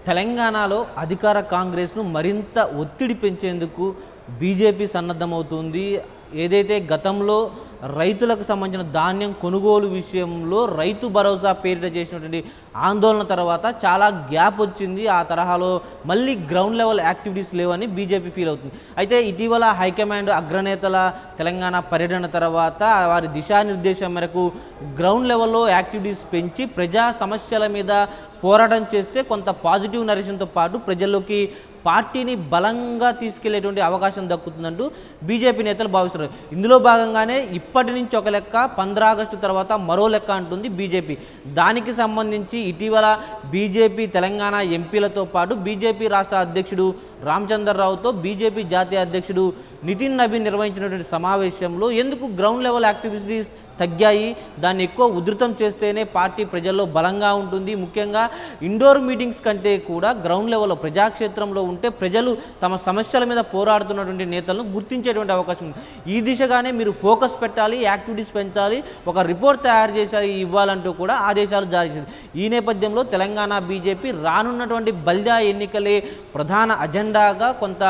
తెలంగాణలో అధికార కాంగ్రెస్ను మరింత ఒత్తిడి పెంచేందుకు బీజేపీ సన్నద్ధమవుతుంది. ఏదైతే గతంలో రైతులకు సంబంధించిన ధాన్యం కొనుగోలు విషయంలో రైతు భరోసా పేరిట చేసినటువంటి ఆందోళన తర్వాత చాలా గ్యాప్ వచ్చింది. ఆ తరహాలో మళ్ళీ గ్రౌండ్ లెవెల్ యాక్టివిటీస్ లేవని బీజేపీ ఫీల్ అవుతుంది. అయితే ఇటీవల హైకమాండ్ అగ్రనేతల తెలంగాణ పర్యటన తర్వాత వారి దిశానిర్దేశం మేరకు గ్రౌండ్ లెవెల్లో యాక్టివిటీస్ పెంచి ప్రజా సమస్యల మీద పోరాటం చేస్తే కొంత పాజిటివ్ నరేషన్తో పాటు ప్రజల్లోకి పార్టీని బలంగా తీసుకెళ్లేటువంటి అవకాశం దక్కుతుందంటూ బీజేపీ నేతలు భావిస్తున్నారు. ఇందులో భాగంగానే ఇప్పటి నుంచి ఒక లెక్క, 15 ఆగస్టు తర్వాత మరో లెక్క అంటుంది బీజేపీ. దానికి సంబంధించి ఇటీవల బీజేపీ తెలంగాణ ఎంపీలతో పాటు బీజేపీ రాష్ట్ర అధ్యక్షుడు రామచంద్రరావుతో బీజేపీ జాతీయ అధ్యక్షుడు నితిన్ నబీన్ నిర్వహించినటువంటి సమావేశంలో ఎందుకు గ్రౌండ్ లెవెల్ యాక్టివిటీస్ తగ్గాయి, దాన్ని ఎక్కువ ఉధృతం చేస్తేనే పార్టీ ప్రజల్లో బలంగా ఉంటుంది, ముఖ్యంగా ఇండోర్ మీటింగ్స్ కంటే కూడా గ్రౌండ్ లెవెల్లో ప్రజాక్షేత్రంలో ఉంటే ప్రజలు తమ సమస్యల మీద పోరాడుతున్నటువంటి నేతలను గుర్తించేటువంటి అవకాశం ఉంది. ఈ దిశగానే మీరు ఫోకస్ పెట్టాలి, యాక్టివిటీస్ పెంచాలి, ఒక రిపోర్ట్ తయారు చేసి ఇవ్వాలంటూ కూడా ఆదేశాలు జారీ చేసింది. ఈ నేపథ్యంలో తెలంగాణ బీజేపీ రానున్నటువంటి బల్దా ఎన్నికలే ప్రధాన అజెండాగా కొంత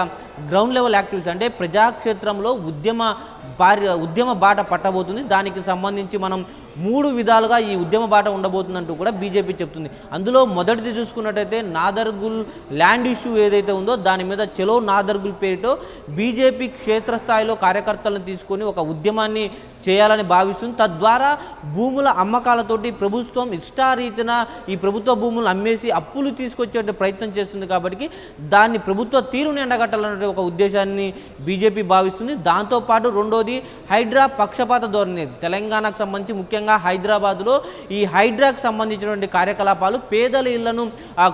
గ్రౌండ్ లెవెల్ యాక్టివిటీస్ అంటే ప్రజాక్షేత్రంలో ఉద్యమ బాట పట్టబోతుంది. దానికి సంబంధించి మనం 3 విధాలుగా ఈ ఉద్యమ బాట ఉండబోతుందంటూ కూడా బీజేపీ చెప్తుంది. అందులో మొదటిది చూసుకున్నట్టయితే నాదర్గుల్ ల్యాండ్ ఇష్యూ ఏదైతే ఉందో దాని మీద చలో నాదర్గుల్ పేరుతో బీజేపీ క్షేత్రస్థాయిలో కార్యకర్తలను తీసుకొని ఒక ఉద్యమాన్ని చేయాలని భావిస్తుంది. తద్వారా భూముల అమ్మకాలతోటి ప్రభుత్వం ఇష్టారీతిన ఈ ప్రభుత్వ భూములు అమ్మేసి అప్పులు తీసుకొచ్చే ప్రయత్నం చేస్తుంది. కాబట్టి దాన్ని ప్రభుత్వ తీరుని ఎండగట్టాలనే ఒక ఉద్దేశాన్ని బీజేపీ భావిస్తుంది. దాంతోపాటు రెండోది హైడ్రా పక్షపాత ధోరణి. తెలంగాణకు సంబంధించి ముఖ్యంగా హైదరాబాద్లో ఈ హైడ్రాకు సంబంధించినటువంటి కార్యకలాపాలు పేదల ఇళ్లను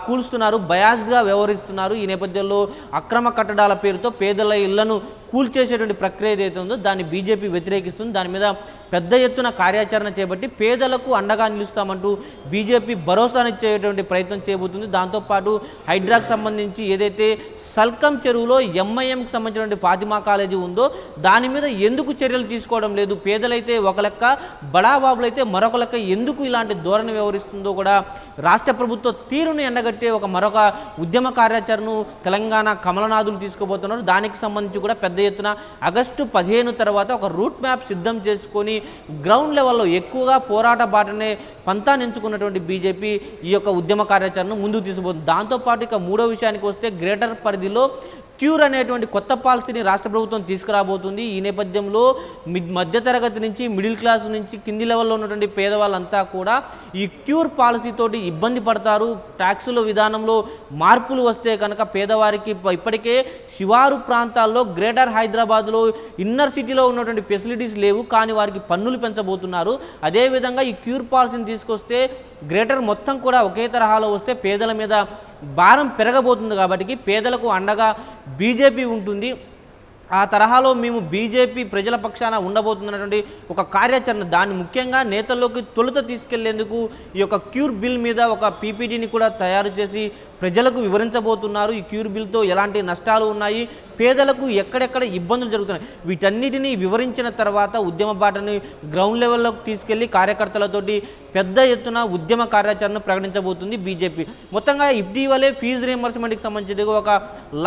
కూల్స్తున్నారు, బయాస్గా వ్యవహరిస్తున్నారు. ఈ నేపథ్యంలో అక్రమ కట్టడాల పేరుతో పేదల ఇళ్లను కూల్చేసేటువంటి ప్రక్రియ ఏదైతే ఉందో దాన్ని బీజేపీ వ్యతిరేకిస్తుంది. దాని మీద పెద్ద ఎత్తున కార్యాచరణ చేపట్టి పేదలకు అండగా నిలుస్తామంటూ బీజేపీ భరోసానిచ్చేటువంటి ప్రయత్నం చేయబోతుంది. దాంతోపాటు హైడ్రాకు సంబంధించి ఏదైతే సల్కం చెరువులో ఎంఐఎంకి సంబంధించినటువంటి ఫాతిమా కాలేజీ ఉందో దాని మీద ఎందుకు చర్యలు తీసుకోవడం లేదు, పేదలైతే ఒక లెక్క, బడాబాబులైతే మరొక లెక్క, ఎందుకు ఇలాంటి ధోరణి వ్యవహరిస్తుందో కూడా రాష్ట్ర ప్రభుత్వ తీరును ఎండగట్టే మరొక ఉద్యమ కార్యాచరణను తెలంగాణ కమలనాథులు తీసుకోబోతున్నారు. దానికి సంబంధించి కూడా పెద్ద ఎత్తున ఆగస్టు 15 తర్వాత ఒక రూట్ మ్యాప్ సిద్ధం చేసుకొని గ్రౌండ్ లెవెల్లో ఎక్కువగా పోరాట బాటనే పంతాన్ని ఎంచుకున్నటువంటి బీజేపీ ఈ యొక్క ఉద్యమ కార్యాచరణను ముందుకు తీసుకుపోతుంది. దాంతోపాటు ఇక మూడో విషయానికి వస్తే గ్రేటర్ పరిధిలో క్యూర్ అనేటువంటి కొత్త పాలసీని రాష్ట్ర ప్రభుత్వం తీసుకురాబోతుంది. ఈ నేపథ్యంలో మధ్యతరగతి నుంచి మిడిల్ క్లాస్ నుంచి కింది లెవెల్లో ఉన్నటువంటి పేదవాళ్ళంతా కూడా ఈ క్యూర్ పాలసీతోటి ఇబ్బంది పడతారు. ట్యాక్సుల విధానంలో మార్పులు వస్తే కనుక పేదవారికి ఇప్పటికే శివారు ప్రాంతాల్లో గ్రేటర్ హైదరాబాద్లో ఇన్నర్ సిటీలో ఉన్నటువంటి ఫెసిలిటీస్ లేవు, కానీ వారికి పన్నులు పెంచబోతున్నారు. అదేవిధంగా ఈ క్యూర్ పాలసీని తీసుకొస్తే గ్రేటర్ మొత్తం కూడా ఒకే తరహాలో వస్తే పేదల మీద భారం పెరగబోతుంది. కాబట్టి పేదలకు అండగా బీజేపీ ఉంటుంది. ఆ తరహాలో మేము బీజేపీ ప్రజల పక్షాన ఉండబోతున్నటువంటి ఒక కార్యాచరణ దాన్ని ముఖ్యంగా నేతల్లోకి తొలుత తీసుకెళ్లేందుకు ఈ యొక్క క్యూర్ బిల్ మీద ఒక పీపీటీని కూడా తయారు చేసి ప్రజలకు వివరించబోతున్నారు. ఈ క్యూర్ బిల్తో ఎలాంటి నష్టాలు ఉన్నాయి, పేదలకు ఎక్కడెక్కడ ఇబ్బందులు జరుగుతున్నాయి, వీటన్నిటినీ వివరించిన తర్వాత ఉద్యమ బాటని గ్రౌండ్ లెవెల్లోకి తీసుకెళ్లి కార్యకర్తలతోటి పెద్ద ఎత్తున ఉద్యమ కార్యాచరణను ప్రకటించబోతుంది బీజేపీ. మొత్తంగా ఇటీవలే ఫీజు రియంబర్స్మెంట్కి సంబంధించి ఒక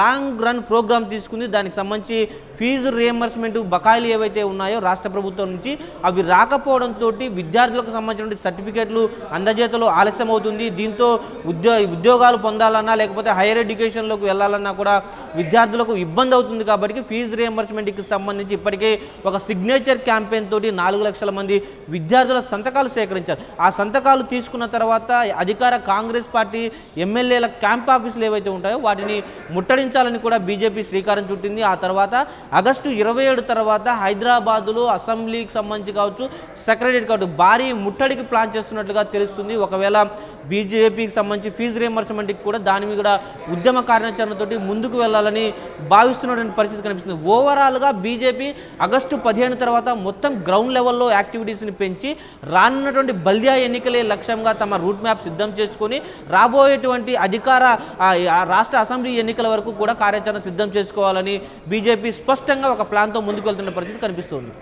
లాంగ్ రన్ ప్రోగ్రామ్ తీసుకుంది. దానికి సంబంధించి ఫీజు రియంబర్స్మెంట్ బకాయిలు ఏవైతే ఉన్నాయో రాష్ట్ర ప్రభుత్వం నుంచి అవి రాకపోవడంతో విద్యార్థులకు సంబంధించిన సర్టిఫికేట్లు అందజేతలో ఆలస్యం అవుతుంది. దీంతో ఉద్యోగాలు పొందాలన్నా లేకపోతే హైయర్ ఎడ్యుకేషన్లోకి వెళ్ళాలన్నా కూడా విద్యార్థులకు ఇబ్బంది అవుతుంది. కాబట్టి ఫీజు రియంబర్స్మెంట్కి సంబంధించి ఇప్పటికే ఒక సిగ్నేచర్ క్యాంపెయిన్ తోటి 4 లక్షల మంది విద్యార్థుల సంతకాలు సేకరించారు. ఆ సంతకాలు తీసుకున్న తర్వాత అధికార కాంగ్రెస్ పార్టీ ఎమ్మెల్యేల క్యాంప్ ఆఫీసులు ఏవైతే ఉంటాయో వాటిని ముట్టడించాలని కూడా బీజేపీ శ్రీకారం చుట్టింది. ఆ తర్వాత ఆగస్టు 27 తర్వాత హైదరాబాదులో అసెంబ్లీకి సంబంధించి కావచ్చు, సెక్రటరీ కావచ్చు, భారీ ముట్టడికి ప్లాన్ చేస్తున్నట్లుగా తెలుస్తుంది. ఒకవేళ బీజేపీకి సంబంధించి ఫీజు రియంబర్స్మెంట్కి కూడా దాని మీద ఉద్యమ కార్యాచరణతోటి ముందుకు వెళ్ళాలని భావిస్తున్నటువంటి పరిస్థితి కనిపిస్తుంది. ఓవరాల్గా బీజేపీ ఆగస్టు 15 తర్వాత మొత్తం గ్రౌండ్ లెవెల్లో యాక్టివిటీస్ని పెంచి రానున్నటువంటి బల్దియా ఎన్నికలే లక్ష్యంగా తమ రూట్ మ్యాప్ సిద్ధం చేసుకొని రాబోయేటువంటి రాష్ట్ర అసెంబ్లీ ఎన్నికల వరకు కూడా కార్యాచరణ సిద్ధం చేసుకోవాలని బీజేపీ స్పష్టంగా ఒక ప్లాన్తో ముందుకు వెళ్తున్న పరిస్థితి కనిపిస్తుంది.